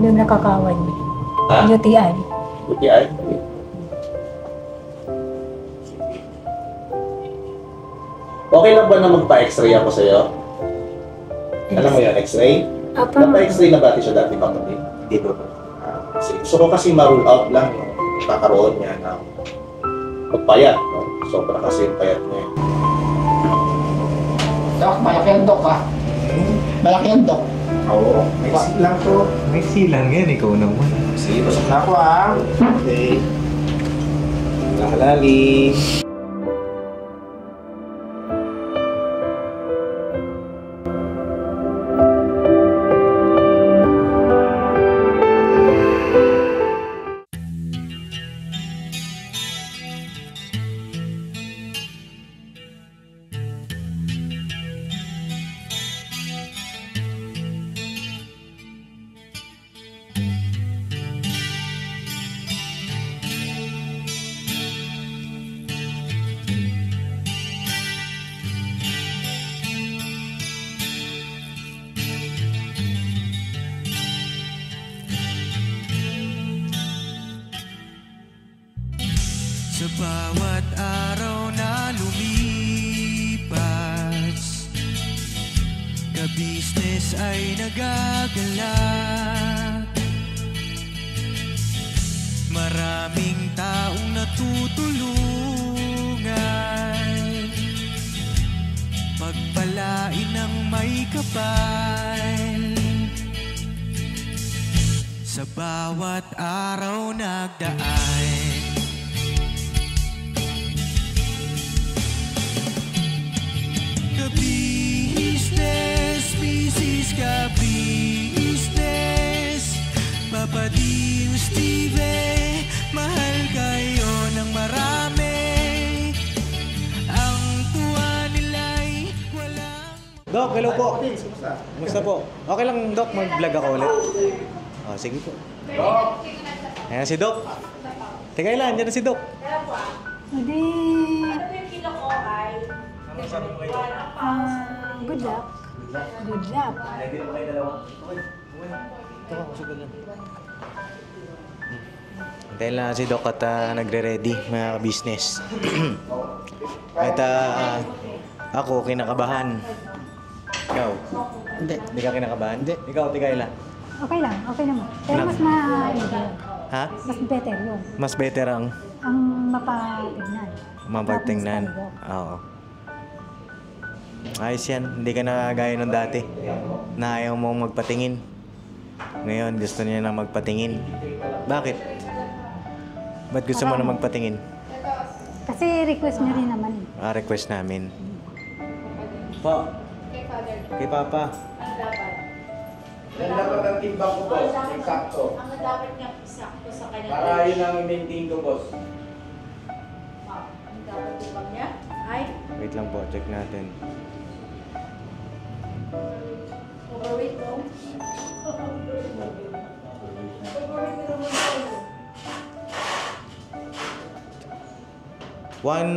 Yung nakakawan. Ha? UTI. UTI? Okay lang ba na magpa-x-ray ako sa'yo? Alam mo yun, x-ray? Apa. Napa-x-ray na dati siya dati kapatid? Dito. Kasi gusto ko kasi ma-rule out lang yung kakaroon niya ng pagpayat. No? Sobra kasi yung payat niya. Dok, malaki ang dok ha. Malaki ang dok. Oo. Maiksi lang to. Maiksi lang yan, ikaw naman. Sige, pasok na ako ha. Okay. Nakalali. Sa bawat araw na lumipas, ka-business ay nagagalak. Maraming taong natutulungan, pagpalain ng may kapal. Sa bawat araw nagdaan, business, business ka business. Papa Dio, Steve, mahal kayo ng marami. Ang tuwa nila'y walang... Dok, hello po. Kumusta po? Okay lang, Dok, mag-vlog ako ulit. Oh, sige po. Ayan si Dok. Teka ilan, dyan na si Dok. Hindi. Good luck. Good luck. Dahil na si Doc at nagre-ready mga business. At ako kinakabahan. Ikaw? Hindi. Hindi ka kinakabahan? Hindi. Ikaw, Tigayla? Okay lang. Okay naman. Pero mas Ha? mas better yun. Mas better ang Ang mapatignan. mapagtingnan. Oo. Ayos yan. Hindi ka na gaya nung dati na ayaw mong magpatingin. Ngayon, gusto niya na magpatingin. Bakit? Ba't gusto mo na magpatingin? Kasi request niyo rin naman eh. Request namin. Po. Kay Papa. Yan dapat ang timbang ko, boss. Eksakto. Ang dapat niyang isakto sa kanya. Para yun ang i-maintain ko, boss. Ang dapat timbang niya ay Wait lang po, check natin. overweight mo.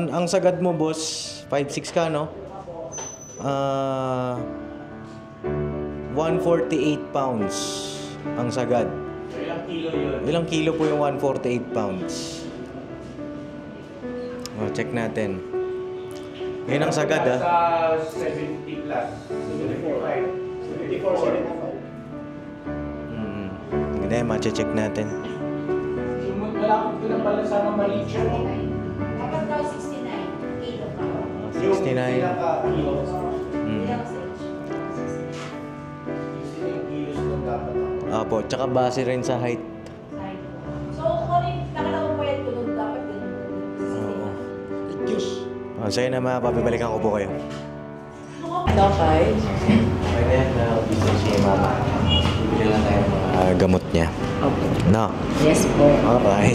Ang sagad mo, boss, 5'6" ka, no? 148 pounds ang sagad. So, ilang kilo yun? Ilang kilo po yung 148 pounds? Check natin. Yun ang sagad, Sa ah. 70 plus. 74, 75. Hindi, ma-check natin. Malapit ko na pala sana maliit siya. Dapat daw 69 kilo ka. 69. Ilang kilo? Ilang stage? 69 kilos na dapat ako. Apo, tsaka base rin sa height. So, kung nakalawang pa yan ko doon, dapat ganun. Oo. Sa'yo na mapapabalikan ko po kayo. Okay. Okay na yan, busy si Mama. Bibili lang tayo ng mga gamot niya. Okay. No? Yes po. Alright.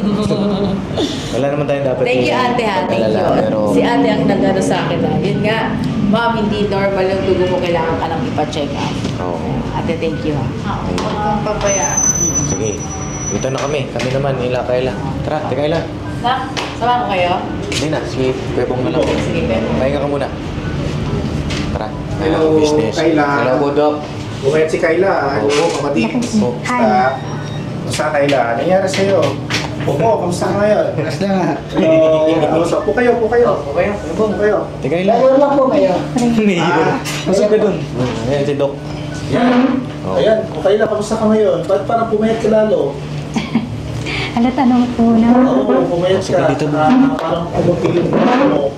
Wala naman tayo dapat Thank you, ate, ha. Thank you. Pero, Si ate ang nagano sa akin, ha. Yun nga, ma'am, hindi normal yung dugo mo. Kailangan ka lang ipa-check up. Oo. Ate, thank you, ha. Huwag kang pabayaan. Sige. Dito na kami. Kami naman, Ila, Kayla. Tara, Kayla. Nak, sama ko kayo? Hindi na, si Pepong na lang. Sige, Pepo. Pahinga ka muna. Tara. Hello, business. Kayla. Hello po, Doc. Bumayat si Kayla. Hello, kapatid. Hi. Kamusta Kayla? Ano nangyari sa'yo? Opo, kamusta ka ngayon? Bukas na nga. Kamusta? Po kayo. Po kayo. Teka lang. Layo lang po kayo. Masok ka dun. Ayan si Doc. Yan. Oh. Ayan, okay na, kamusta ka ngayon? Ba't parang pumayat ka lalo? Ano tanong po na? Oo, pumayat Sige, ka. dito mo. Parang kumukilin mo.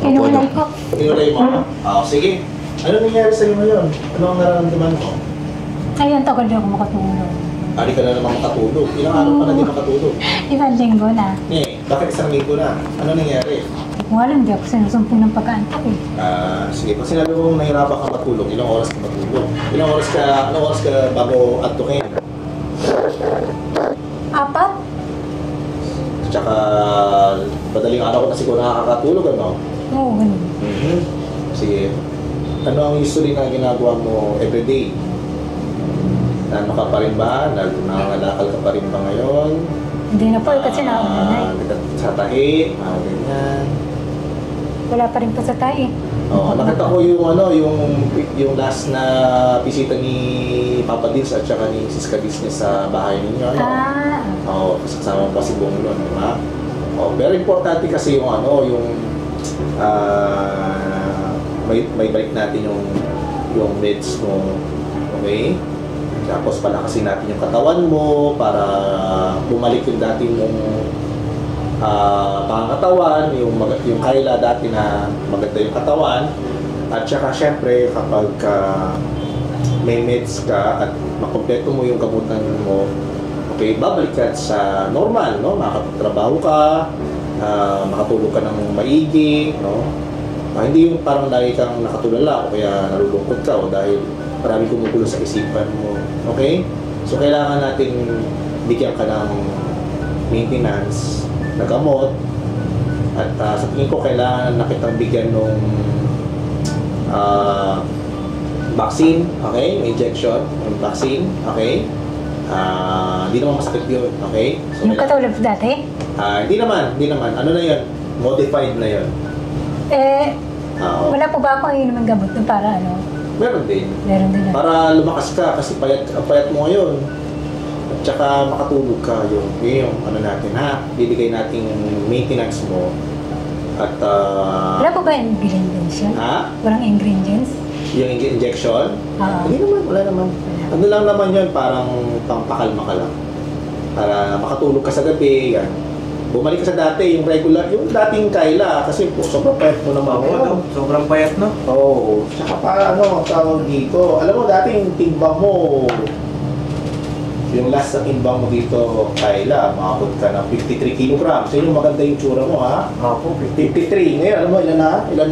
Kinukulay ko. Tinulay mo. Sige. Ano nangyari sa'yo ngayon? Ano ang nararamdaman mo? Ayun, tagal di ako makatulog. Ari ka na naman makatulog. Ilang araw ka na di makatulog? Ibang linggo na. Bakit isang linggo na? Ano nangyari? Kung alam, di ako sinusumpong ng pagkaantak eh. Sige, pag sinabi mo nahirapan ka matulog, ilang oras ka matulog? Ilang oras ka bago antukin? 4? Tsaka, madaling araw ko na siguro nakakatulog, ano? Oo, ganun. Sige. Ano ang usually na ginagawa mo everyday? Ano ka pa rin ba? Nangangalakal ka pa rin ba ngayon? Hindi na po, kasi nauna na eh. Sa tahi, ganyan. Wala pa rin po sa tayo eh. Nakita ko yung last na bisita ni Papa Dins at saka ni Sis Cadiz niya sa bahay ninyo. Kasama pa si Bong nun, di ba? Very importante kasi yung may balik natin yung meds mo, okay? Tapos palakasin natin yung katawan mo para bumalik yung dati mong pangatawan, yung Kayla dati na maganda yung katawan. At saka syempre kapag may meds ka at makompleto mo yung gamutan mo, okay, babalik ka sa normal, no? Makakapagtrabaho ka, makatulog ka ng maigi, no? Hindi yung parang lagi kang nakatulala o kaya nalulungkot ka o dahil marami kumukulo sa isipan mo. Okay? So, kailangan natin bigyan ka ng maintenance na gamot at sa tingin ko kailangan na kitang bigyan ng vaccine, okay? Injection, yung vaccine, okay? Hindi naman masakit yun, okay? So, Yung katulad dati? Hindi naman. Ano na yun? Modified na yun. Wala po ba akong inuman gamot doon para ano? Meron din. Meron din. Para lumakas ka kasi payat mo ngayon. At saka makatulog ka yung ano natin ha. Bibigay nating maintenance mo. At Wala po ba ingredients yun? Walang ingredients? Yung injection? Hindi naman, wala naman. Ano lang naman yun, parang pampakalma ka lang. Para makatulog ka sa gabi, yan. Bumalik ka sa dati, yung regular, yung dating Kayla, kasi sobrang payat mo naman. Sobrang payat, no? Oo. Tsaka pa, tawag dito. Alam mo, dating timbang mo, yung last na timbang mo dito, Kayla, makakot ka ng 53 kilograms. So, yung maganda yung tsura mo, ha? Ako, 53. Ngayon, alam mo, ilan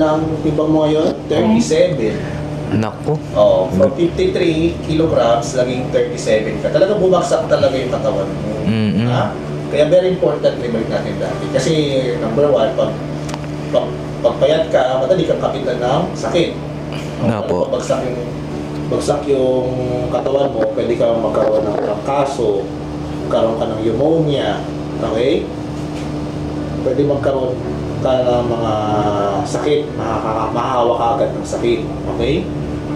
na ang timbang mo ngayon? 37. Naku. From 53 kilograms, naging 37 ka. Talagang bumagsak talaga yung katawan mo. Ha? Kaya very important na ibalik natin dati. Kasi number one, pagpayat ka, madali kang kapitan ng sakit. Opo. Bagsak yung katawan mo, pwede kang magkaroon ng trangkaso, magkaroon ka ng pneumonia, okay? Pwede magkaroon ka ng mga sakit, mahahawa ka agad ng sakit, okay?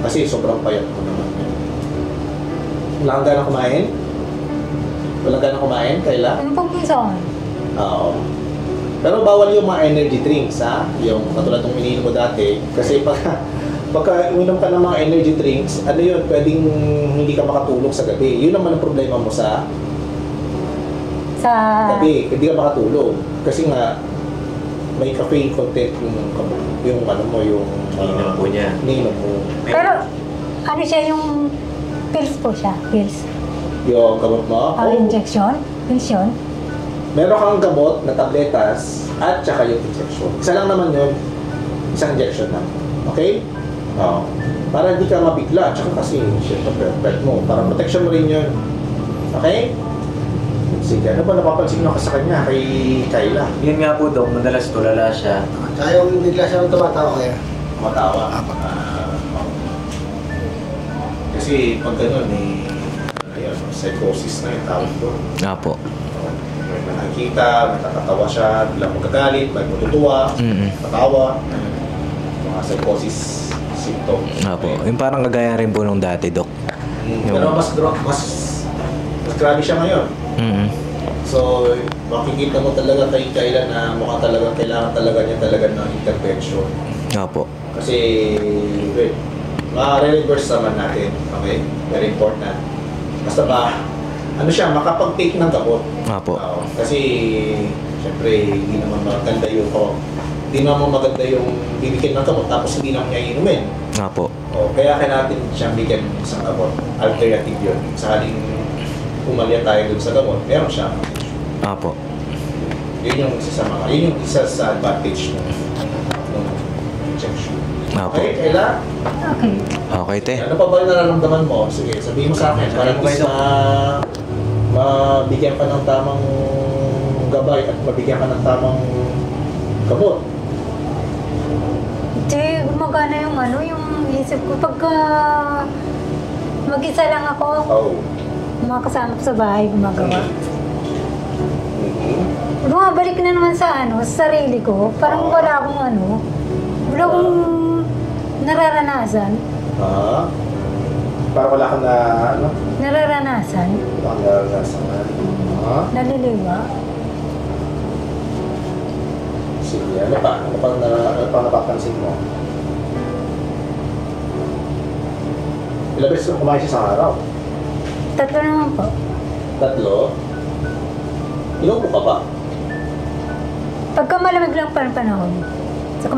Kasi sobrang payat mo naman. Wala kang ganang kumain? Wala ganang kumain, Kayla? Ano pong pinsan? Oo. Pero bawal yung mga energy drinks, ha? Yung katulad ng ininom mo dati. Kasi pagka uminom ka ng mga energy drinks, ano yun, pwedeng hindi ka makatulog sa gabi. Yun naman ang problema mo sa gabi. Hindi ka makatulog. Kasi nga, may caffeine content yung ano mo, yung Ininom po niya. ininom mo. Pero, ano siya yung pills po siya? Pills? Yung gamot mo? Injection? Pills yun? Meron kang gamot na tabletas at saka yung injection. Isa lang naman yun. Isang injection lang. Okay? Para hindi ka mabigla. Tsaka kasi, syempre, pet mo. Para protection mo rin yun. Okay? Sige, ano ba napapansin nyo ka sa kanya? Kay Kayla? Yun nga po, Dok. Madalas tulala siya. Tsaka yung bigla siya tumatawa kaya. Matawa. Kasi pag gano'n, psychosis na yung tawag ko. Apo. May nakikita, may nakatawa siya, biglang magkagalit, may matutuwa, matawa. Mga psychosis symptoms. Apo. Yung parang kagaya rin po nung dati, Dok. Pero mas Mas grabe siya ngayon. Mm. So, makikita mo talaga kay Kayla na mukhang talaga kailangan talaga niya talaga ng intervention. Opo. Kasi, wait, ma-reverse naman natin. Okay? Very important. Basta ba, ano siya, makapag-take ng gamot. Opo. Kasi, syempre, hindi naman maganda hindi naman maganda yung bibigyan ng gamot tapos hindi naman niya inumin. Opo. Kaya natin siyang bigyan ng isang gamot. Alternative yun. Sakaling pumalya tayo dun sa gamot, meron siya. Opo. Yun yung isa sa advantage ng injection. Opo. Okay, Kayla? Okay. Okay, te. Ano pa ba yung nararamdaman mo? Sige, sabihin mo sa akin para at least mabigyan ka ng tamang gabay at mabigyan ka ng tamang gamot. Hindi, gumagana yung yung isip ko. Pagka mag-isa lang ako, mga kasama ko sa bahay, gumagawa. Bumabalik na naman sa sa sarili ko. Parang wala akong wala akong nararanasan. Para wala kang Nararanasan. Wala kang nararanasan. Naliliwa. Sige, ano pa? Ano pa napapansin mo? Ilang beses ka kumain siya sa araw? 3 naman po. 3? Inuupo ka ba? Pagka malamig lang pa ang panahon. Saka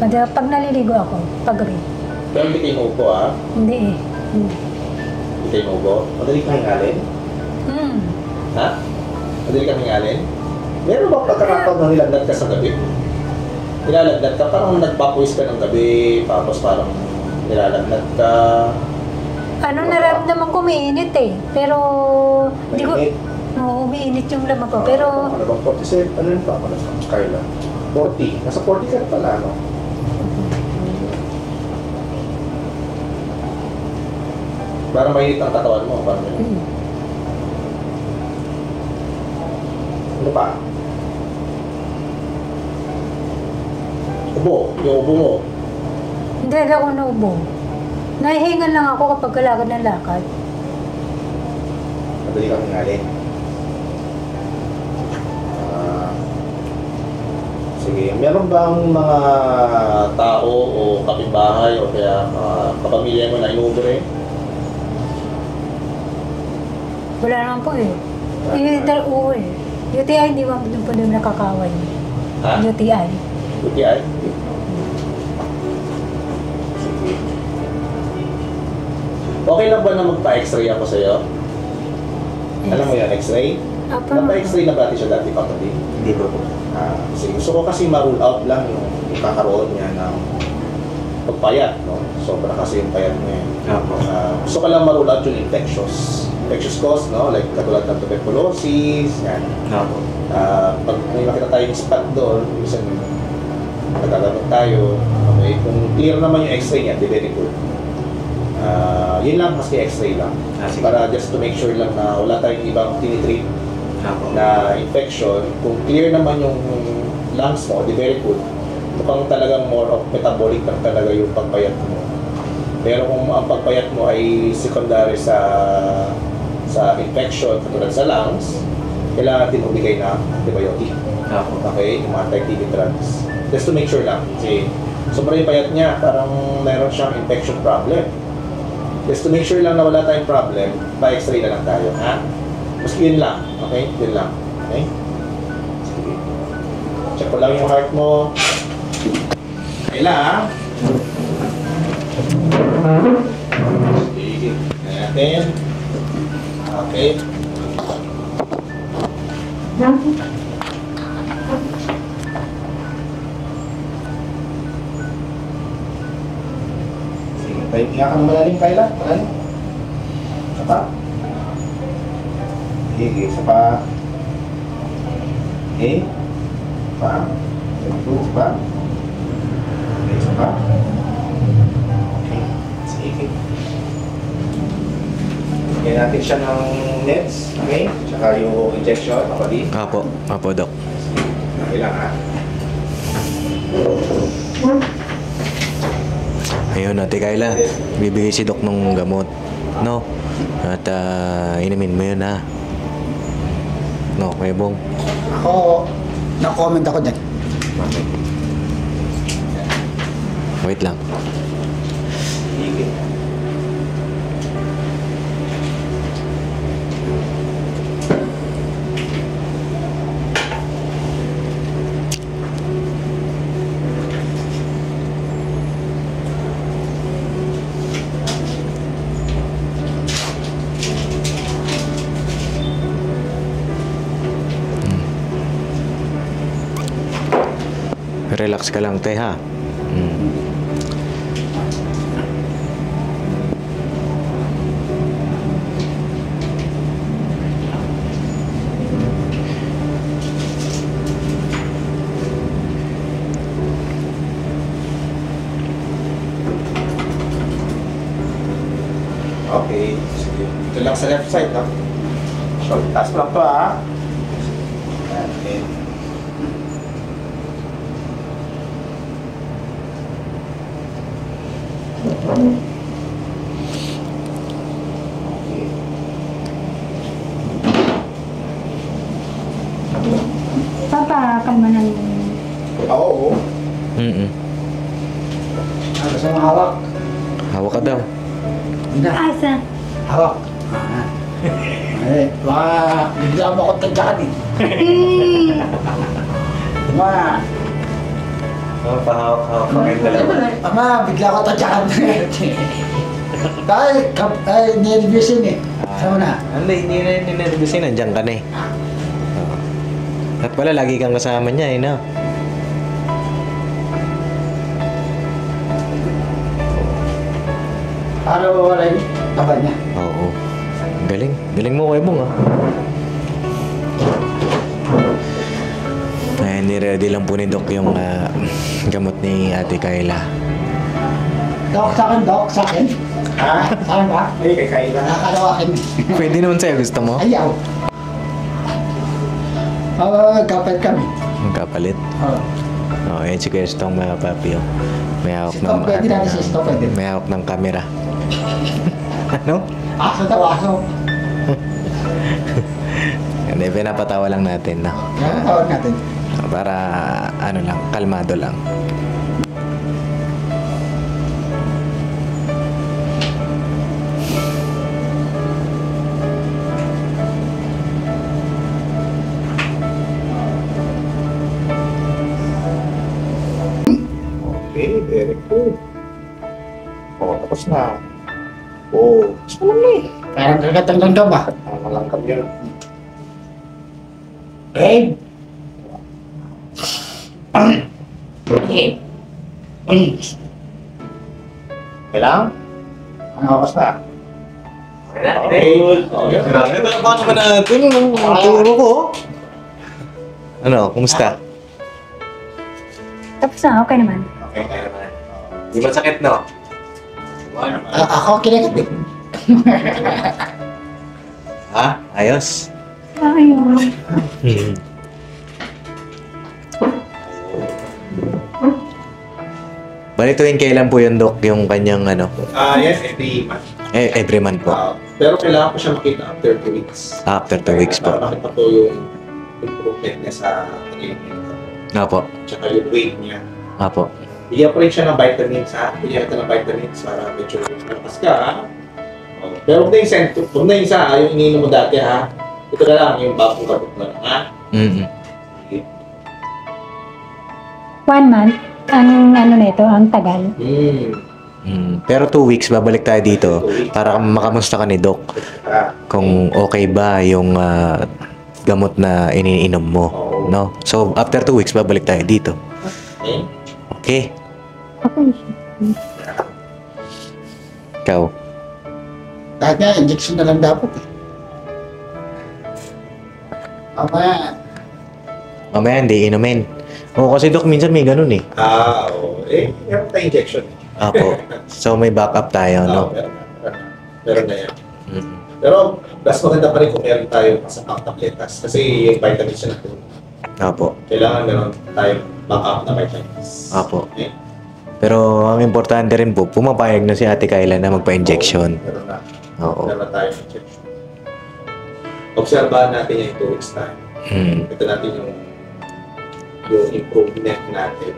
pag naliligo ako, paggabi. Pero hindi kayo inuupo Hindi Hindi kayo inuupo? Madali kang hingalin? Ha? Madali kang hingalin? Meron ba pagkakataon na nilagdat ka sa gabi? Nilalagdat ka, parang nagpapuwis ka ng gabi, tapos parang nilalagdat ka. Nararamdaman ko umiinit Pero, hindi ko... umiinit yung lamang ko. Pero... Ano bang 47? Ano yun pa? Ano sa Kayla? 40. Nasa 40 ka na pala, no? Parang mainit ang katawan mo. Parang yun. Ano pa? Ubo. Yung ubo mo. Hindi ako naubo. Nahihingan lang ako kapag kalagad ng lakad. Madali kang hingalin. Sige, meron bang mga tao o kapitbahay o kaya kapamilya mo na inuubo rin? Wala naman po UTI hindi mo po doon nakakawan. Ha? UTI. UTI? Sige. Okay lang ba na magpa-x-ray ako sa'yo? Alam mo yan, x-ray? Napa-x-ray na ba siya dati kapatid? Hindi po po. Sige, gusto ko kasi ma-rule out lang yung ikakaroon niya ng pagpayat, no? Sobra kasi yung payat niya. Gusto ko lang ma-rule out yung infectious cause, no? Like katulad ng tuberculosis, yan. Pag may makita tayong spot doon, minsan nagagamit tayo. Okay, kung clear naman yung x-ray niya, di very good. Yun lang, maski x-ray lang. Para just to make sure lang na wala tayong ibang tinitreat na infection. Kung clear naman yung lungs mo, di very good. Mukhang talagang more of metabolic lang talaga yung pagpayat mo. Pero kung ang pagpayat mo ay secondary sa infection, katulad sa lungs, kailangan din umigay na antibiotic. Okay? Yung mga anti-TB drugs. Just to make sure lang. Kasi sobrang yung payat niya, parang meron siyang infection problem. Just to make sure lang na wala tayong problem, pa-x-ray na lang tayo. Ha? Maski yun lang. Okay? Yun lang. Okay? Sige. Check ko lang yung heart mo. Kayla, ha? Sige. Natin. Okay. Sige. Pahinga ka naman natin, Kayla. Ano? Isa pa? Sige, isa pa. Okay. Isa pa. Isa pa. Okay, isa pa. Okay. Sige. Bigyan natin siya ng nets, okay? Tsaka yung injection, kapatid. Apo, Dok. Okay lang, ha? Ayun, Ate Kayla. Bibigay si Dok ng gamot. No? At inumin mo yun, ha? No, Kuya Bong. Ako, na-comment ako dyan. Wait lang. Relax ka lang, te, ha? Okay. Sige. Ito lang sa left side, ha? So, taas lang to, ha? Okay. Papakalma ng... Oo. Ano sa mga hawak? Hawak ka daw. Hindi na. Asa? Hawak. Baka bigla mo akong tadyakan eh. Ama, Pahawak-hawak ama, bigla ako tadyakan. Ay, nervous yun eh. Sama na. Hindi na nervousin. Nandiyan ka na eh. At pala, lagi kang kasama niya eh, no? Para wala yung taba niya. Oo. Galing. Galing mo, Kuya Bong, ha? Ay, ni-ready lang po ni Doc yung gamot ni Ate Kayla. Dok, sa akin, Dok, sa akin. Ha? Sa akin ba? Ay, kay Kayla. Nakakalawakin. Pwede naman sa'yo. Gusto mo? Ayaw. Kapit kami. Magkapalit. Oo. Oo, yan si Kuya Stong, mga papi. Oh. May hawak Si Stong, pwede natin si Stong, pwede. May hawak ng camera. Ano? Aso daw, aso. Hindi, pinapatawa lang natin, no? Yan ang tawag natin. Para, ano lang, kalmado lang. Okay, very good. Oh, tapos na. Oh, gusto mo na eh. Parang kagatang lang daw ba? Tama lang kami yun. Babe! Kailang? Ano oras na? Okay. Okay. Ito na ba naman natin? Ang turo ko. Ano, kumusta? Tapos na, okay naman. Okay, kaya naman. Di ba sakit, no? Ako kinagat eh. Ha? Ayos? Ayun. Balituin kailan po yun, Doc, yung kanyang ano? Yes, every month. Every month po. Pero kailangan ko siya makita after 2 weeks. After 2 weeks po. Para makita ko yung improvement niya sa pag-iinit. Apo. Tsaka yung weight niya. Apo. Bigyan ko rin siya ng vitamins, ha? Bigyan kita ng vitamins para medyo malakas ka, ha? Oh. Pero huwag na yung isa, yung ininom mo dati, ha? Ito na lang, yung bagong kabot na lang, ha? Okay. 1 month. Ang ano nito, ang tagal. Pero 2 weeks, babalik tayo dito para makamusta ka ni Doc. Kung okay ba yung gamot na iniinom mo, no? So, after 2 weeks, babalik tayo dito. Okay? Okay? Okay. Ikaw? Dahil nga, injection na lang dapat eh. Mamaya, hindi inumin. Oo, kasi Doc, minsan may ganun eh. Oo. Meron tayong injection. Apo. So, may backup tayo, no? Meron na yan. Pero, mas maganda pa rin kung meron tayo kasapang tabletas. Kasi yung vitamins na ito, Apo. kailangan meron tayong backup na vitamins. Apo. Okay? Pero, ang importante rin po, pumapayag na si Ate Kayla na magpa-injection. Meron na. Oo. Meron tayo ng check. Obserbahan natin yung 2 weeks time. Ito natin yung improvement natin.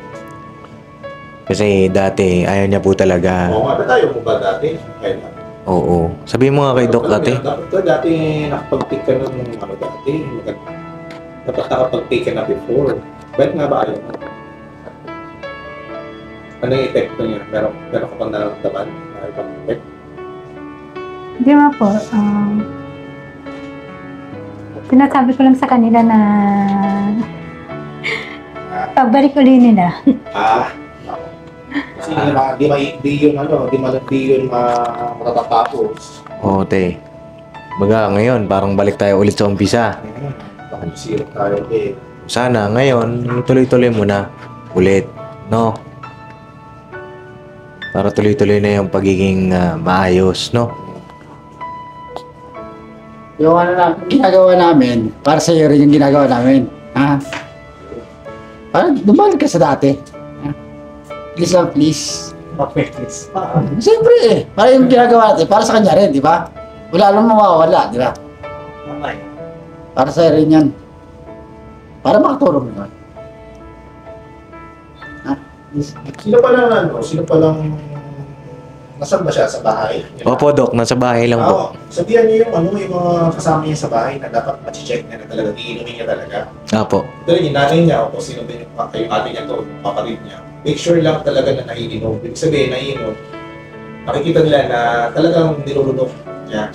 Kasi dati, ayaw niya po talaga. Oo nga, tayo mo ba dati? Kailan? Oo. Sabihin mo nga kay Doc dati. Dapat ka dati nakapag-pick ka ng ano dati. Dapat nakapag-pick ka na before. Ba't nga ba ayaw mo? Ano yung epekto niya? Meron ka pang nararamdaman na ibang effect? Hindi nga po. Sinasabi ko lang sa kanila na pagbalik uli nila. Kasi di yun matatapos. Oo, te. Baga, ngayon, parang balik tayo ulit sa umpisa. Sirap tayo eh. Sana, ngayon, tuloy-tuloy mo na ulit. No? Para tuloy-tuloy na yung pagiging maayos, no? Yung ginagawa namin, para sa'yo rin yung ginagawa namin. Ha? Parang dumalik ka sa dati. Ha? Please lang, please. Please. Siyempre eh. Para yung ginagawa natin, para sa kanya rin, di ba? Wala lang mawawala, di ba? Para sa'yo rin yan. Para makatulong naman. Ha? Sino palang nasaan ba siya sa bahay? Opo, Doc. Nasa bahay lang po. Sabihan niyo yung mga kasama niya sa bahay na dapat ma-check niya na talaga, iinumin niya talaga. Opo. Ito rin yung nanay niya o kung sino din yung ate niya to, kapatid niya. Make sure lang talaga na naiinom. Ibig sabihin, naiinom. Nakikita nila na talagang nilulunok niya.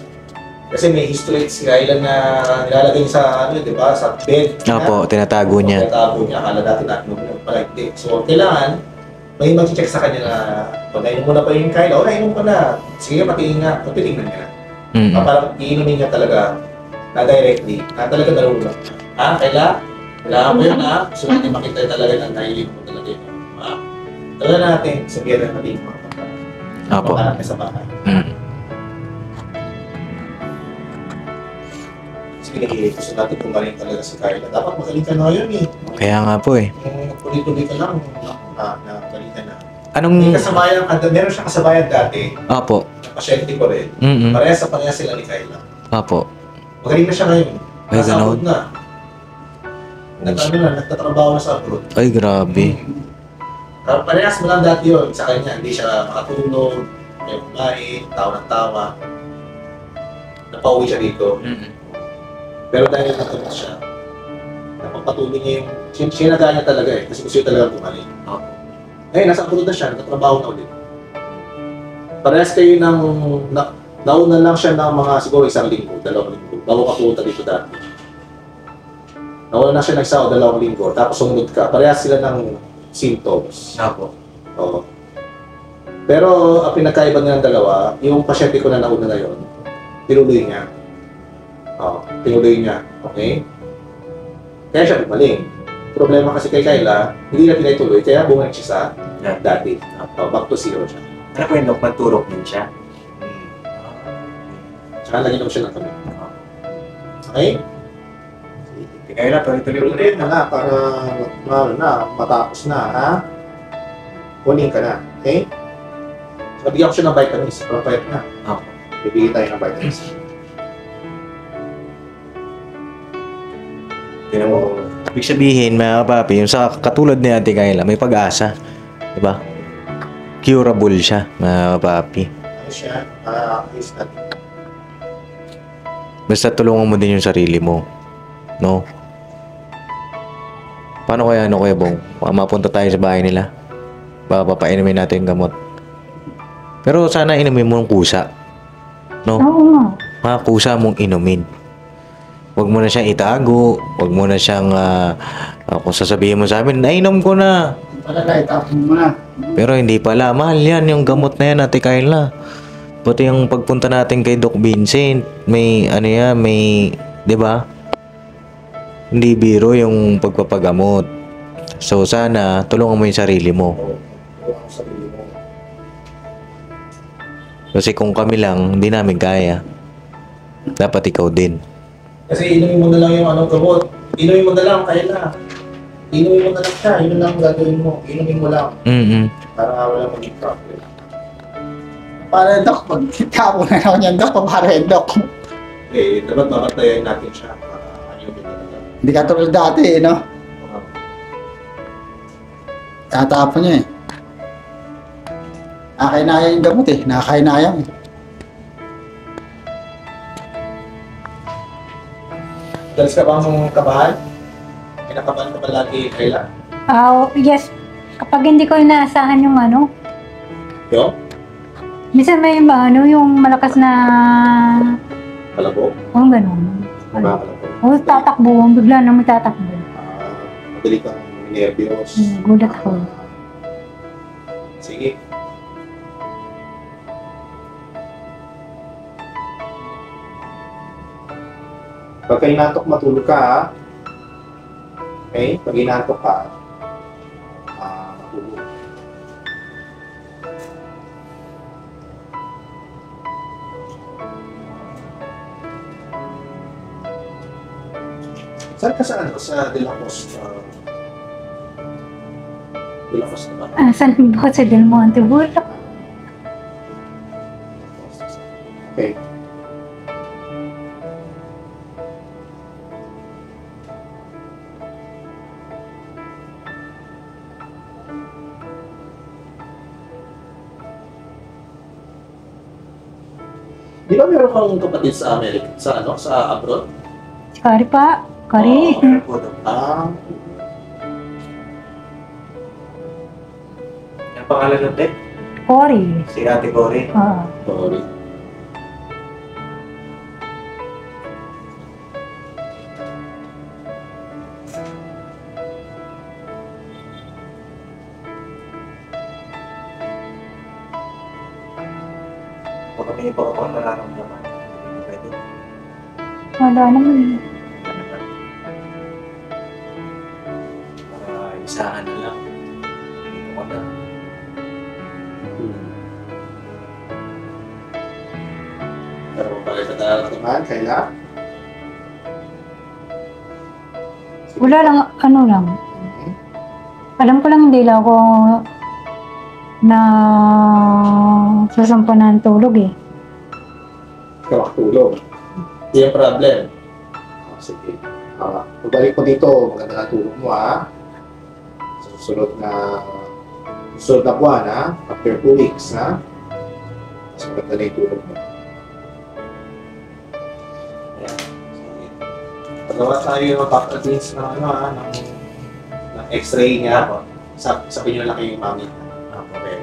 Kasi may history sila ilan na nilalagay sa di ba, sa bed. Opo, tinatago niya. Tinatago niya. Akala dati natin pala hindi. So, kailangan may mag-check sa kanya na nainom mo na pa yung Kyla, nainom ko na. Sige, patingin nga. Patingnan niya na. Parang iinumin niya talaga na directly, na talaga nalulunok. Kyla? Kailangan mo yun Gusto natin makita talaga na naiinom mo talaga yun. Talaga natin, sabihan na natin mga Opo. natin sa bahay. Sige, gusto natin pumaling talaga si Kyla. Dapat magaling ka na ngayon eh. Kaya nga po eh. Tuloy-tuloy ka lang. Magaling ka na. Anong... Meron siyang kasabayan dati. Opo. Pasyente ko rin. Parehas sila ni Kyla. Opo. Magaling na siya ngayon. Ay, Nasa ganun? abroad na. Nagtatrabaho na sa abroad. Ay, grabe. Parehas mo lang dati yun sa kanya. Hindi siya makatulog, may kumain, tawa ng tawa. Napauwi siya dito. Pero dahil natulog siya, napapatuloy niya yung... Sinaga niya talaga eh. Kasi gusto niya talaga bumalik. Ngayon, nasa abroad na siya. Nagtatrabaho na ulit. Parehas kayo ng... Nauna lang siya ng mga siguro 1 linggo, 2 linggo. Bago ka punta dito dati. Nauna na siya nagsawa 2 linggo. Tapos sumunod ka. Parehas sila ng symptoms. Opo. Oo. Pero ang pinagkaiba nilang dalawa, yung pasyente ko na nauna na yun, tinuloy niya. Tinuloy niya. Okay? Kaya siya bumaling. Problema kasi kay Kyla, hindi na tinatuloy, kaya bumalik siya sa dati. Back to zero siya. Ano po yung Doc? Magturok din siya? Tsaka nag-inom siya ng kami. Okay? Kaya tuloy-tuloy mo Tuloy na para matapos na, ha? Kunin ka na. Okay? So, bigyan ko siya ng vitamins. Para payat na. Bibigyan tayo ng vitamins. Tinan mo. Ibig sabihin, mga kapapi, yung sa katulad ni Ate Kyla, may pag-asa. Diba? Curable siya, mga kapapi. Ano siya? Is natin. Basta tulungan mo din yung sarili mo. No? Paano kaya, Kuya Bong? Mapunta tayo sa bahay nila. Baka papainumin natin yung gamot. Pero sana inumin mo ng kusa. No? Oo nga. Mga kusa mong inumin. Huwag mo na siyang itago. Huwag mo na siyang, kung sasabihin mo sa amin, nainom ko na. Talaga, itapon mo na. Pero hindi pala. Mahal yan, yung gamot na yan, Ate Kyla. Pati yung pagpunta natin kay Doc Vincent, may, di ba? Hindi biro yung pagpapagamot. So, sana, tulungan mo yung sarili mo. Kasi kung kami lang, hindi namin kaya. Dapat ikaw din. Kasi inumin mo na lang yung gamot. Inumin mo na lang, Kyla. Inumin mo na lang siya. Yun lang ang gagawin mo. Inumin mo lang. Para wala maging problem. Paano yung Dok? Pag tapon na ako niyan, Dok, paano yung Dok? Eh, dapat babantayan natin siya para ayun talaga. Hindi ka tulad dati eh, no? Tatapon niya eh. Nakainaya yung gamot eh. Nakakainayang eh. Dalas ka bang kabahan? Kinakabahan ka ba lagi, Kayla? Yes. Kapag hindi ko inaasahan yung ano, Yo? minsan may yung malakas na, Palabok? ganun. Palabok. Tatakbo, bigla na may tatakbo. Madali kang nervyos. Gulat ako. Sige. Pagka inaantok, matulog ka, ha? Okay? Pag inaantok ka, matulog. Saan ka sa ano? Sa De La Costa? De La Costa ba? San Jose del Monte, Bulacan. Okay. Di ba meron kang kapatid sa Amerika? Sa ano? Sa abroad? Kari pa. Kari. Ah, Ang pangalan nun, Tek? Cory. Si Ate Cory. sorry. Baka may iba ako nararamdaman. Pwede. Wala naman eh. Para isahan na lang. Dito ko na. Pero pala sa nararamdaman, Kayla? Wala lang, ano lang. Alam ko lang hindi lang ako na sasampa ng tulog eh. Ikaw tulog. Hindi yung problem. Sige. Pabalik ko dito, maganda na tulog mo, ha? Sa susunod na buwan, ha? After 2 weeks, ha? Mas maganda na yung tulog mo. Ayan. Sige. Pagawa tayo yung back-at-least ng ano, ha? Ng x-ray niya. Sabi niyo lang kay mami. Okay.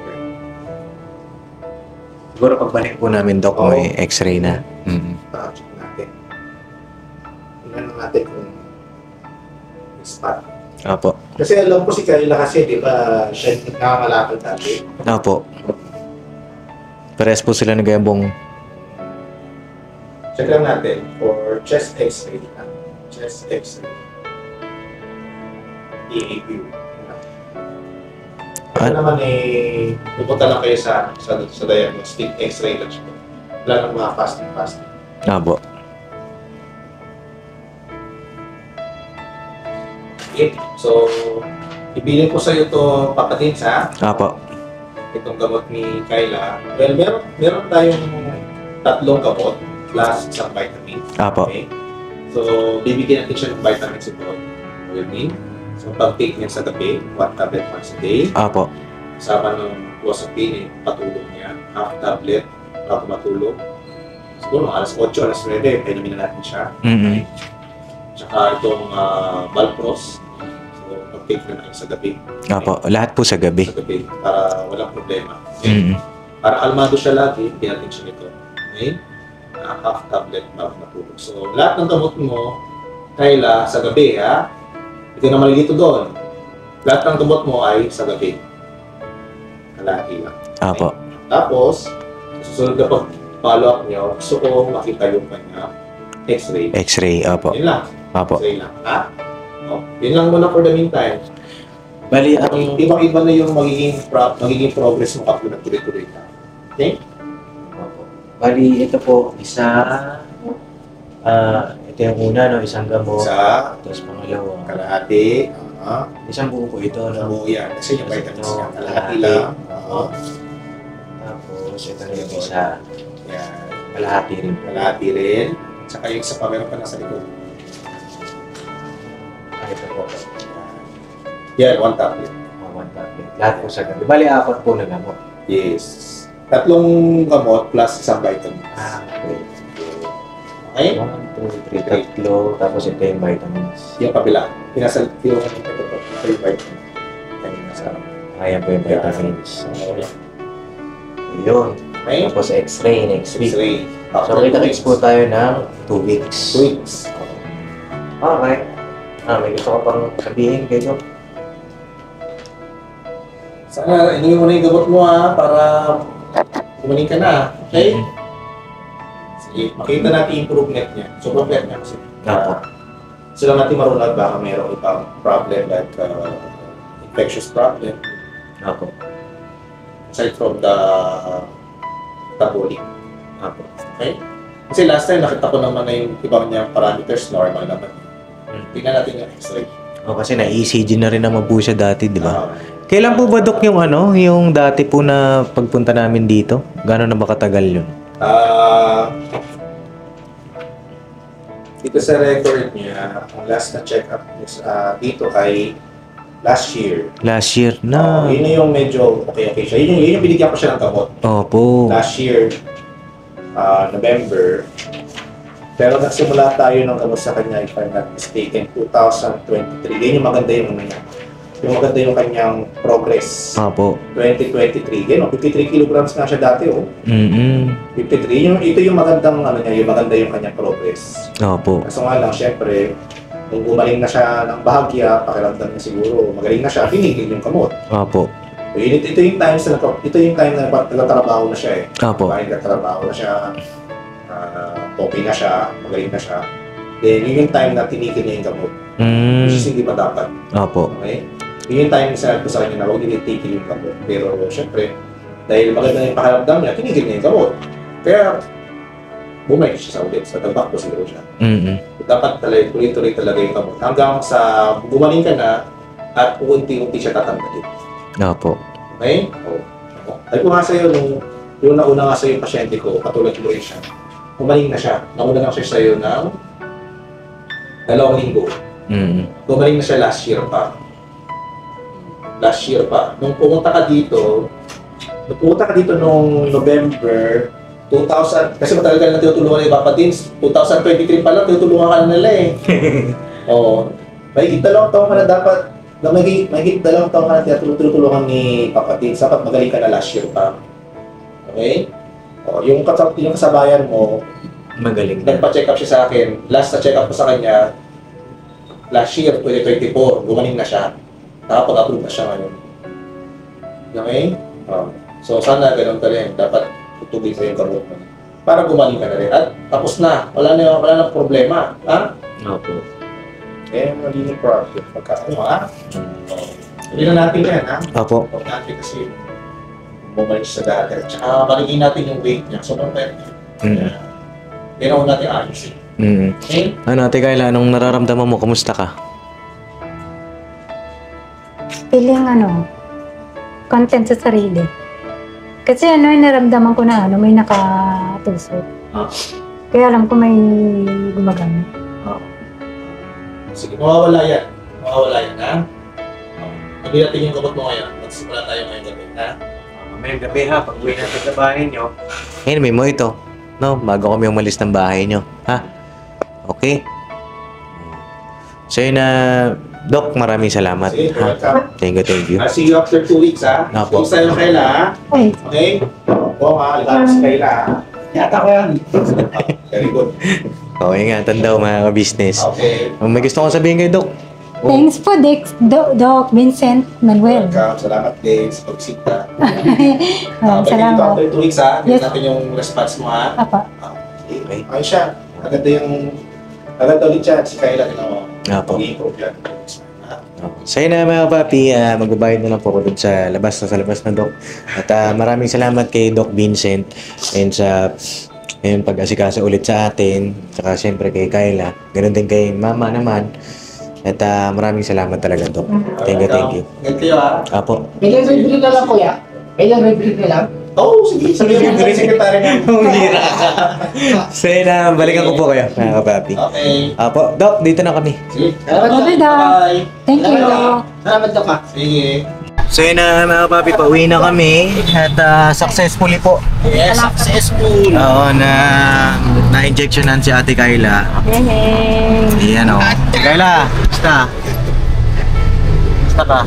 Siguro pagbalik po namin, Dok, may x-ray na. Check natin. Tingnan natin kung may spot. Opo. Kasi alam ko si Kayla kasi, di ba, siya yung nakakalakad dati. Opo. Pares po sila nagayabong. Check lang natin for chest x-ray. Chest x-ray. EAQ. Ano naman eh, pupunta lang kayo sa diagnostic x-ray lang siya. Wala nang mga fasting. Opo. Okay. So, ibilin ko sa iyo to papatid sa Opo. itong gamot ni Kayla. Well, meron tayong 3 gamot plus isang vitamin. Opo. Okay? So, bibigyan natin siya ng vitamins ito. Vitamin. So, pag-take niya sa gabi, 1 tablet once a day. Opo. Kasama ng clozapine, patulog niya. Half tablet bago matulog. Siguro, alas 8, alas 9, painumin na natin siya. Tsaka itong Valpros. So, pag-take na natin sa gabi. Opo. Lahat po sa gabi. Sa gabi, para walang problema. Okay? Para kalmado siya lagi, bigyan natin siya nito. Okay? Half tablet bago matulog. So, lahat ng gamot mo, Kayla, sa gabi, ha? Hindi na malilito doon. Lahat ng gamot mo ay sa gabi. Kalahati lang. Opo. Tapos, susunod na pag-follow up nyo, gusto ko makita yung kanya x-ray. X-ray. Opo. Yun lang. Opo. X-ray lang. Ha? O, yun lang muna for the meantime. Bali, Ibang-iba na yung magiging progress mo kapag nagtuloy-tuloy ka. Okay? Bali, ito po, ito yung una, no? Isang gamot. Sa Tapos pangalawa. kalahati. Isang buo po ito, no? Buo yan. Kasi yung vitamins niya. Kalahati kalahati. lang. Tapos, Tapos ito na yung isa. Yan. Kalahati rin. Kalahati rin. Tsaka yung isa pa, meron pa nasa likod. Ito po. Yan, 1 tablet. One tablet. Lahat po sa gabi. Bali, 4 po na gamot. Yes. 3 gamot plus isang vitamin. Okay. Okay? 1, 2, 3, tatlo. Tapos ito yung vitamins. Yung kabila. Pinasal yung ito yung vitamin. Yan yung nasa. Ayan po yung vitamins. Yun. Okay? Tapos x-ray next week. X-ray. So, kita-kits po tayo ng 2 weeks. 2 weeks. Okay. May gusto ko pang sabihin kayo. Sana, inuwi mo na yung gamot mo para gumaling ka na. Okay? Sige, makita natin yung improvement niya. Sobrang flat niya kasi. Opo. Sila natin marunod baka mayroong ibang problem like infectious problem Opo. aside from the metabolic. Opo. Okay? Kasi last time nakita ko naman na yung ibang niya parameters normal naman. Tingnan natin yung x-ray. O kasi na-ECG na rin naman po siya dati, di ba? Ah, Kailan po ba, Dok, yung dati po na pagpunta namin dito? Gano'n na ba katagal yun? dito sa record niya, ang last na check-up is dito ay last year. Last year na. Yun yung medyo okay siya. Yun yung binigyan ko siya ng gamot. Opo. Last year, November. Pero nagsimula tayo ng gamot sa kanya, if I'm not mistaken, 2023. Yun yung maganda yung ano niya. Yung maganda yung kanyang progress. Opo. 2023. Yan, 53 kilograms nga siya dati, oh. 53. Ito yung magandang, ano niya, yung maganda yung kanyang progress. Opo. Kaso nga lang, syempre, nung gumaling na siya ng bahagya, pakiramdam niya siguro, magaling na siya, pinigil yung gamot. Opo. So, ito yung time na nagtatrabaho na siya eh. Opo. Nagtatrabaho na siya, okay na siya, magaling na siya. Then, yun yung time na tinigil niya yung gamot. Which is hindi pa dapat. Opo. Okay? Yun yung time na sinabi ko sa kanya na huwag nilitigil yung gamot. Pero, syempre, dahil maganda yung pakiramdam niya, tinigil niya yung gamot. Kaya, bumalik siya sa ulit. Sa tagbak ko siguro siya. Dapat talaga, tuloy-tuloy talaga yung gamot. Hanggang sa gumaling ka na, at unti-unti siya tatanggalin. Opo. Okay? Sabi ko nga sa'yo, yung nauna nga sa'yo yung pasyente ko, katulad ko rin siya, gumaling na siya. Nauna lang siya sa'yo ng 2 linggo. Gumaling na siya last year pa. Nung pumunta ka dito nung November 2000, kasi matagal ka na tinutulungan ng Papa Teens, 2023 pa lang, tinutulungan ka na nila eh. Oo. Mahigit 2 taon ka na dapat, mahigit 2 taon ka na tinutulungan ni Papa Teens, dapat magaling ka na last year pa. Okay? O, yung kasabayan mo, Magaling na. nagpa-check up siya sa akin. Last na check up ko sa kanya, last year, 2024, gumaling na siya. Nakapag-approve na siya ngayon. Okay? So, sana ganun ka rin. Dapat tutugin sa yung gamot mo. Para gumaling ka na rin. At tapos na. Wala na problema. Ha? Opo. Mali yung problem. Pagkakaano, ha? Hindi na natin yan, ha? Opo. Importante kasi bumalik sa dati. Tsaka baligin natin yung weight niya. So, pwede. Ginawa natin ayos. Okay? Ano, Ate Kayla, anong nararamdaman mo? Kumusta ka? Feeling content sa sarili. Kasi naramdaman ko na may nakatusok. Kaya alam ko may gumagamit. Sige, mawawala yan. Ha? Hindi natin yung gamot mo ngayon. Magsimula tayo ngayong gabi, ha? Mamayang gabi ha, pag-uwi natin sa bahay nyo. Anyway mo ito. No, bago kami umalis ng bahay nyo. Ha? Okay? So yun na, Doc, maraming salamat. Sige, Ha? welcome. Thank you. I'll see you after 2 weeks, ha? Apo. 2 weeks tayo Kayla, ha? Ay, Okay? Oo, ha? Ligaw si Kayla, ha? Yata ko yan. Very good. Okay nga, tandaw mga ka-business. Okay. May gusto kong sabihin kay Doc. thanks po, Doc Vincent Manuel. Welcome. Salamat din sa pagsita. Maraming Dito salamat. after 2 weeks, ha? Tignan Yes. natin yung response mo, ha? Apa. Okay. Ayos siya. Agad ulit siya. Si Kayla, mo. Apo. Mag-improve yan. So yun na mga papi, magbabayad na lang po ako dun sa labas na Doc. At maraming salamat kay Doc Vincent and sa pag-asikaso ulit sa atin. Saka siyempre kay Kayla. Ganun din kay Mama naman. At maraming salamat talaga, Doc. Thank you. Ingat kayo, ha? Apo. Kailan review na lang kuya? Kailan review na lang? Oo, sige. Sige, yung secretary niya. Humira ka. So yun na, balikan ko po kayo, mga kapapi. Okay. Apo, Doc, dito na kami. Sige. Okay, Doc. Bye. Thank you. Salamat Dok ha. Sige. So yun na, mga kapapi, pauwi na kami. At successfully po. Yes, successful. Oo, na-injectionan si Ate Kayla. Ayan o. Kayla, basta. Basta ka.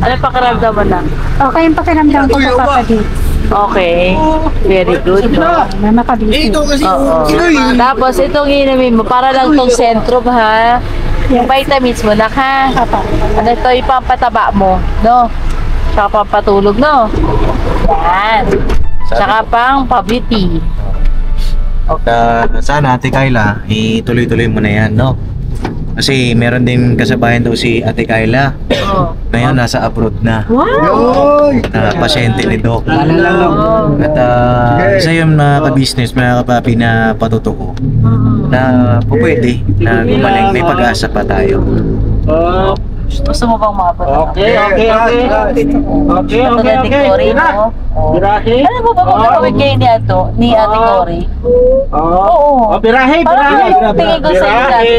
Ano pakiramdam mo lang? Okay yung pakiramdam ko sa papagit. Okay. Very good. No? Na makabisi. Oo. Tapos itong inumin mo, para lang tong sentrum ha. Yung vitamins mo na ha. Ano ito, yung pampataba mo. No? Tsaka pampatulog, no? Yan. Tsaka pang pa-beauty. Sana Ate Kayla, ituloy-tuloy mo na yan, no? Kasi meron din kasabayan daw si Ate Kayla. Oo. Ngayon, nasa abroad na. Wow! Na pasyente ni Doc. Oh. At isa yung mga ka-business, mga kapapi na patutuko na pwede na gumaling, may pag-asa pa tayo. Gusto mo bang maabot? Okay. Tulad ni Cory, no? Alam mo ba kung nakawig kayo ni Ate Cory? Oo. Birahe. Parang yung tingin ko sa iyo dati.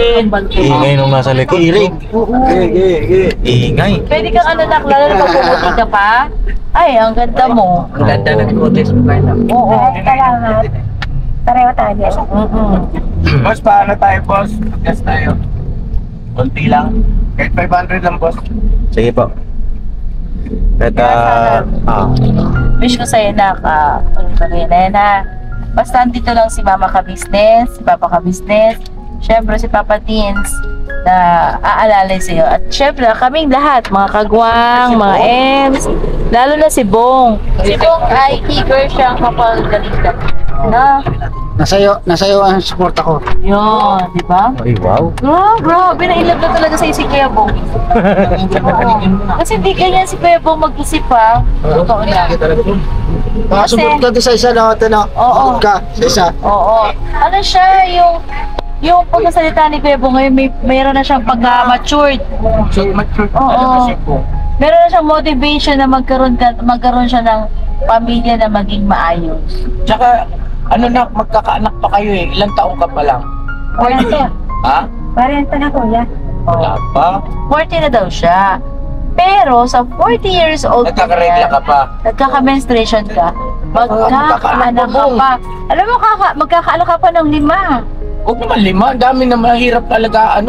Ingay nung nasa likod. Ingay. Pwede kang anak, lalo na pag-umuti ka pa. Ay, ang ganda mo. Ang ganda nag-protest mo kayo. Oo. Salamat. Pareho tayo. Boss, paano tayo, boss? Yes tayo. Kunti lang. Kahit 500 lang, boss. Sige po. At Wish ko sa'yo na tuloy na yan ha. Basta dito lang si Mama ka-business, si Papa ka-business, syempre si Papa Teens na aalalay sa'yo. At syempre kaming lahat, mga kagwang, mga Ems, lalo na si Bong. Si Bong ay eager siyang mapagalitan. Na? Nasayo ang support ako. Yun, di ba? ay, wow. Grabe, na-inlove na talaga sa si Kuya Bong. Oo. Kasi hindi ganyan si Kuya Bong mag-isip ha. Totoo na. Sumunod ka doon sa isa na ito na. Oo. Ka, sa isa. Oo. Ano siya, yung pagkasalita ni Kuya Bong ngayon, mayroon na siyang pagka-matured. So, mature Oo. kasi po. Meron na siyang motivation na magkaroon siya ng pamilya na maging maayos. Tsaka, magkakaanak pa kayo eh. Ilang taong ka pa lang? 40. Ha? 40 na kuya. Wala pa? 40 na daw siya. Pero sa 40 years old Nagkakaregla ka pa? nagkaka-menstruation ka, magkakaanak ka pa. Alam mo, magkakaanak ka pa ng 5. Huwag naman 5. Ang dami na mahirap talaga.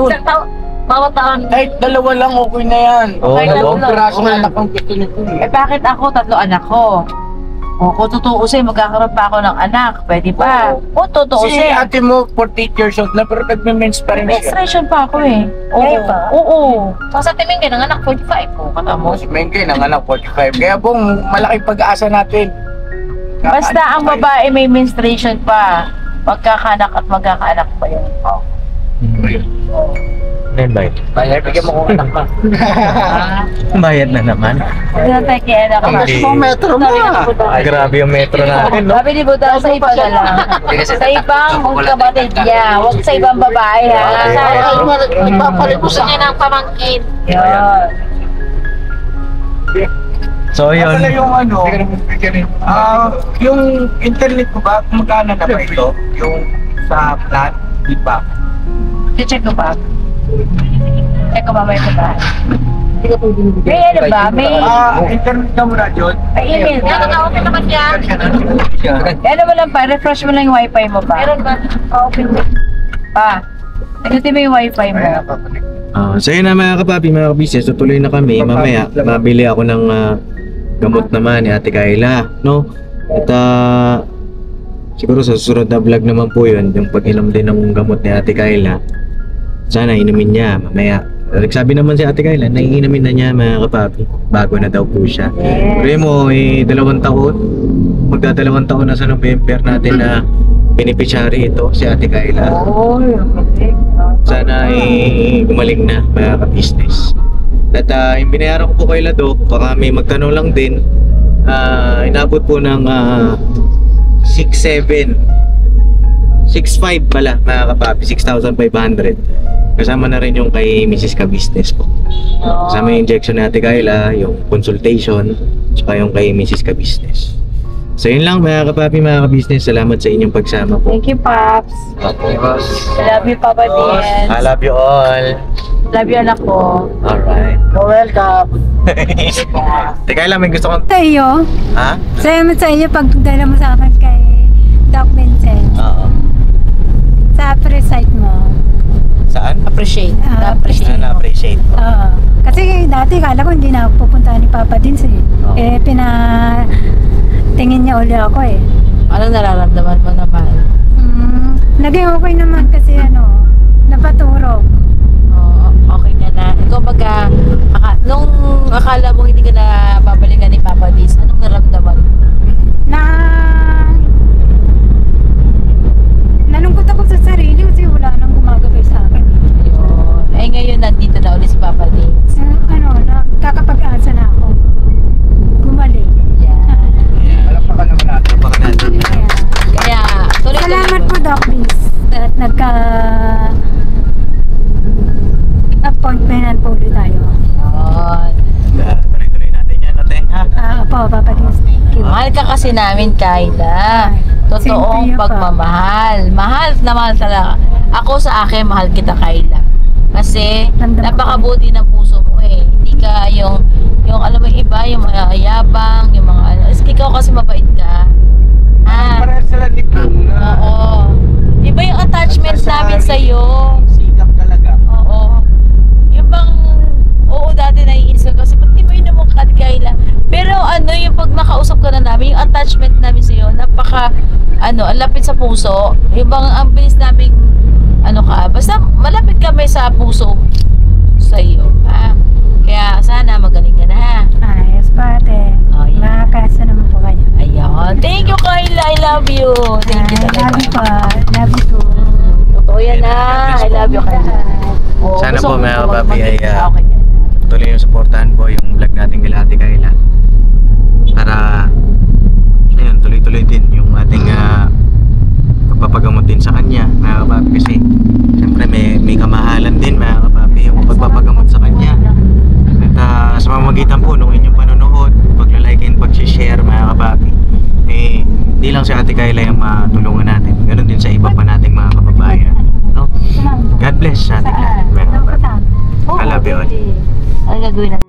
Bawat taon. Kahit 2 lang, okay na yan. Oo, Okay, Dalawang dalawa. pirasong anak ang gusto niyo po eh. Bakit ako 3 anak ko? O kung tutuusin, magkakaroon pa ako ng anak, pwede pa. Kung Si tutuusin, ate mo, 48 years old na, pero nagme-mens pa rin siya. menstruation pa ako eh. Kayo pa? Oo. So sa timing ka ng anak, 45 ko. Kata mo. Si Mengke, nanganak 45. Kaya pong malaking pag-asa natin. Basta ang babae may menstruation pa, magkakaanak at magkakaanak pa yun. Bayad. Kaya bigyan mo kong anak ma. Bayad na naman. Hindi na tayo kaya anak. Ang gusto mong metro mo Ay, grabe yung metro natin, no? Sabi ni Budang, sa iba na lang. Sa ibang magkabatid niya, huwag sa ibang babae ha. Ipapalimusan niya ng pamangkin. Yun. So, yun. Pala yung yung internet ko ba, magkano na ba ito? Yung sa plan, di ba? I-check ko pa. Check ko ba may ba? May ano ba? May Internet ka muna, John. email. Nakaka-open naman yan. Ano mo lang pa, refresh mo lang yung wifi mo pa. Meron ba? Open mo. Pa, nagutin mo yung wifi mo. So yun na mga kapapi, mga kabisnes, tutuloy na kami. Mamaya, mabili ako ng gamot naman ni Ate Kayla, no? At siguro sa susunod na vlog naman po yun, yung pag-inom din ng gamot ni Ate Kayla. Sana inumin niya mamaya. Nagsabi naman si Ate Kayla, naiinumin na niya mga kapapi. Bago na daw po siya. Pero mo, 2 taon. Magdadalawang taon na sa November natin na beneficiary ito, si Ate Kayla. Sana gumaling na mga ka-business. At yung binayaran ko po kay Lado, baka may magtanong lang din, inabot po ng 6.5 pala mga kapapi, 6,500. Kasama na rin yung kay Mrs. Ka-business po. Kasama yung injection ni Ate Kayla, yung consultation, saka yung kay Mrs. Ka-business. So yun lang mga kapapi, mga ka-business. Salamat sa inyong pagsama po. Thank you, Pops. Okay, boss. I love you, Papa Dins. I love you all. Love you, anak ko. Alright. Welcome. Teka lang, may gusto kong... Sa iyo, Ha? salamat sa iyo pag dala mo sa akin kay Doc Vincent. Oo. Sa pre-site mo. Saan? Appreciate. Appreciate. Na-appreciate ko. Oo. Kasi dati kala ko hindi na ako pupunta ni Papa Dins eh. Oo. Tingin niya uli ako eh. Anong nararamdaman mo naman? Naging okay naman kasi napaturo. Oo, okay ka na. Ikaw nung akala mo hindi ka na babalikan ni Papa Dins, anong naramdaman mo? Nalungkot ako sa sarili kasi wala nang gumagabay sa akin. Ayun. Eh ngayon, nandito na ulit si Papa Dins. Kakapag-asa na ako. Gumaling. Yan. Palakpakan naman natin. Baka natin. Kaya, tuloy-tuloy Salamat mo. po, Doc Vince. At appointmentan po ulit tayo. Yun. Tuloy-tuloy natin yan, ate. Ha? Po, Papa Dins. Thank you. Mahal ka kasi namin, Kayla. Totoong Siyempre, pa. pagmamahal. Mahal na mahal talaga. Ako sa akin, mahal kita, Kayla. Kasi Ramdam ko. napakabuti ng puso mo eh. Hindi ka yung alam mo yung iba, yung mga yabang, yung mga ano. Ikaw kasi mabait ka. Parehas sila ni Plum na Oo. Iba yung attachment namin sa'yo. sikap talaga. Oo. Yung bang, oo dati naiinis ko kasi ba't di ba yun naman Kayla? Pero yung pag nakausap ka na namin, yung attachment namin sa'yo, ang lapit sa puso. Yung bang, ang bilis namin, basta malapit kami sa puso sa'yo. Kaya sana magaling ka na ha. Ayos pa, ate. Oh, yeah. Makakasa naman po kayo. Ayun. Thank you, Kayla. I love you. Thank you Love you talaga. po. Love you too. Totoo yan na. I love you, Kayla. Oo, Sana gusto po, ko mga mag- kapapi, ay, Okay. Tuloy yung supportahan po yung vlog natin kay Ate Kayla. Para, ayun, tuloy-tuloy din yung ating pagpapagamot din sa kanya, mga kapapi. Kasi, siyempre may kamahalan din, mga kapapi, yung pagpapagamot sa kanya. At sa mamagitan po nung inyong panonood, paglalike and pag-share, mga kapapi, di lang si Ate Kayla yung matulungan natin. Ganon din sa iba pa nating mga kababayan. No? God bless sa Ate Kayla, mga kapapi. I love you all. Ano gagawin natin?